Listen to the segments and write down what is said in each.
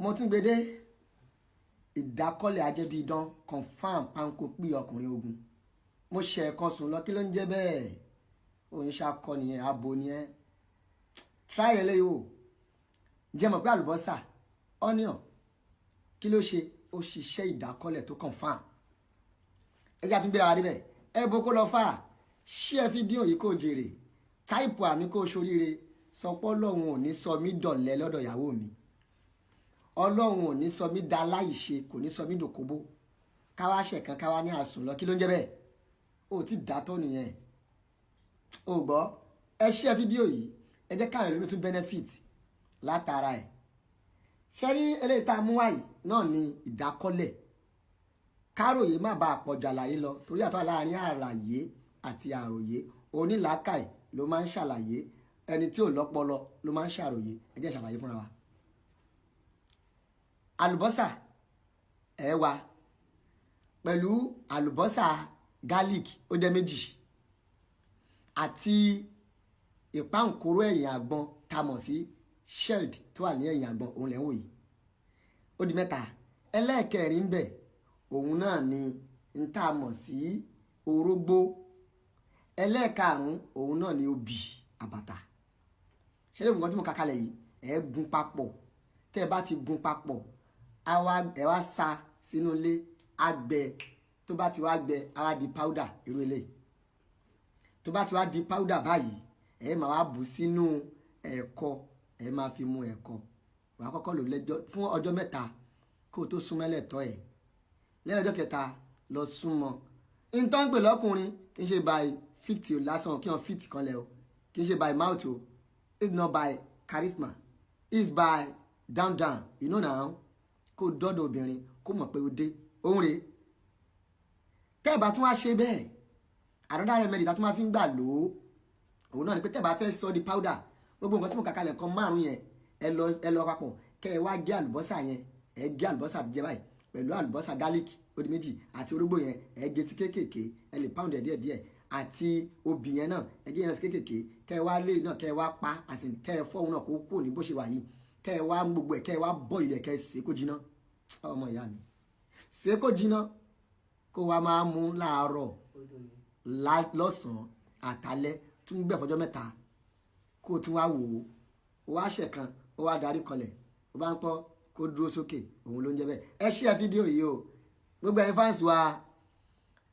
mo tún gbede ìdákọ́lẹ̀ ajẹ́bí idán confam panko pí ọkùnrin ogun mo ṣe ẹ̀kan sùn lọ kí ló ń jẹ́ bẹ́ẹ̀ òun ṣakọ nìyẹn abo nìyẹn try eléyìí o jẹ́ mọ̀ pé àlùbọ́sà onion kí ló ṣe ó ṣiṣẹ́ ìdákọ́lẹ̀ tó confam ẹjá tún gbéra wa débẹ̀ ẹ bó kó lọ fà share fídíò yìí kò jèrè táìpù àmì kò ṣoríire sọpọ́ Ọlọ́run ò ní sọ mí dọ̀lẹ lọ́dọ̀ ìyàwó mi Ọlọ́run ò ní sọ mí da láìṣe kò ní sọ mí dòkóbó káwá ṣẹ̀kan káwá ní àsùn lọ kí ló ń jẹ́ bẹ́ẹ̀ ó ti dàtọ̀ nìyẹn ó gbọ́ ẹ share fídíò yìí ẹ jẹ́ káwọn èlòmí tún benefit látara ẹ̀ ṣe rí eléyìí tá a mú wáyìí náà ni ìdákọ́lẹ̀ káròyé má bàa pọ̀jà láyé lọ torí àtọ́ láàrin àlàyé àti àròyé onílàákàì ló máa ń ṣàlàyé ẹni tí ò lọ́pọlọ ló máa ń ṣàròyé ẹ jẹ́ ṣàlàyé fúnra wa. àlùbọ́sà ẹ̀wà pẹ̀lú àlùbọ́sà garlic ó jẹ́ méjì àti ìpáǹkóró ẹ̀yìn àgbọn tá a mọ̀ sí shelled tó wà ní ẹ̀yìn àgbọn òun lẹ́ ń wò yìí ó di mẹ́ta ẹlẹ́ẹ̀kẹrin ń bẹ òun náà ni ń tá a mọ̀ sí orógbó ẹlẹ́ẹ̀karùn-ún òun náà ni obì àbàtà ṣé lè nǹkan tí mo kà kalẹ̀ yìí ẹ̀ gun papọ̀ tẹ́ ẹ bá ti gun papọ̀ ẹ wá sa sínú ilé àgbẹ̀ tó bá ti wá gbẹ á wá di powder irú ilé tó bá ti wá di powder báyìí ẹ máa wá bù sínú ẹ̀kọ ẹ máa fi mu ẹ̀kọ wàá kọ́kọ́ lò lẹ́jọ́ fún ọjọ́ mẹ́ta kó o tó súnmọ́lẹ̀ tọ́ ẹ̀ lẹ́yìn ọjọ́ kẹta lọ súnmọ́ nǹkan ń pè lọ́kùnrin kì í ṣe by fit lásán kí wọ́n fit kan lẹ̀ o kì í ṣe by mouth o it's not by charisma it's by down you know now kó o dọ́dọ̀ obìnrin kó mọ̀ pé o dé òun rèé tẹ́ ẹ̀ bá tún wá ṣe bẹ́ẹ̀ another remedy tá tún máa fi ń gbà lò ó òun náà ni pé tẹ́ ẹ̀ bá fẹ́ sọ di powder gbogbo nǹkan tí mo kà kalẹ̀ kan márùn yẹn ẹ lọ papọ̀ kẹ́ ẹ wá gé àlùbọ́sà yẹn ẹ gé àlùbọ́sà jẹ báyìí pẹ̀lú àlùbọ́sà garlic ó di méjì àti orógbó yẹn ẹ gé sí kéékèèké ẹ lè pound ẹ díẹ̀díẹ̀ àti obì yẹn náà ẹ gé yẹn sí kéékèèké kẹ́ ẹ wá lé náà kẹ́ ẹ wá pa àti kẹ́ ẹ fọ́ òun náà kó kúrò ní bó ṣe wà yìí kẹ́ ẹ wá gbogbo ẹ̀ kẹ́ ẹ wá bọ́ ilẹ̀ kẹ́ ẹ sè é kó jiná ọmọ ìyá mi sè é kó jiná kó wá máa mú láàárọ̀ lọ́sàn-án àtàlẹ́ tún gbẹ̀ fọjọ́ mẹ́ta kó tún wá wò ó wá ṣẹ̀kan ó wá darí kọlẹ̀ ó bá ń pọ́ kó dúró sókè òun ló ń jẹ́ bẹ́ẹ̀ ẹ share fídíò yìí o gbogbo ẹ̀yin fans wa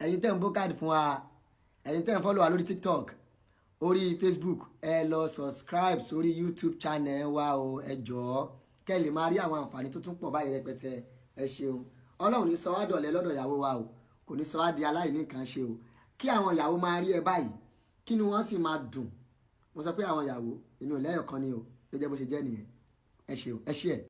ẹ̀yin tẹ́ ń bó káàdì fún wa ẹ̀yin tẹ́ ń follow wa lórí TikTok orí Facebook ẹ lọ subscribe sórí YouTube channel wa o ẹ jọ̀ọ́ kẹ́ lè máa rí àwọn àǹfààní tó tún pọ̀ báyìí rẹpẹtẹ ẹ ṣeun Ọlọ́run ní sọ wá dọ̀lẹ lọ́dọ̀ ìyàwó wa o kò ní sọ wá di aláìní nǹkan ṣe o kí àwọn ìyàwó máa rí ẹ báyìí kí ni wọ́n sì máa dùn mo sọ pé àwọn ìyàwó inú lẹ́yọ̀ kan ni o ló jẹ́ bó ṣe jẹ́ nìyẹn ẹ ṣeun ẹ ṣe ẹ̀.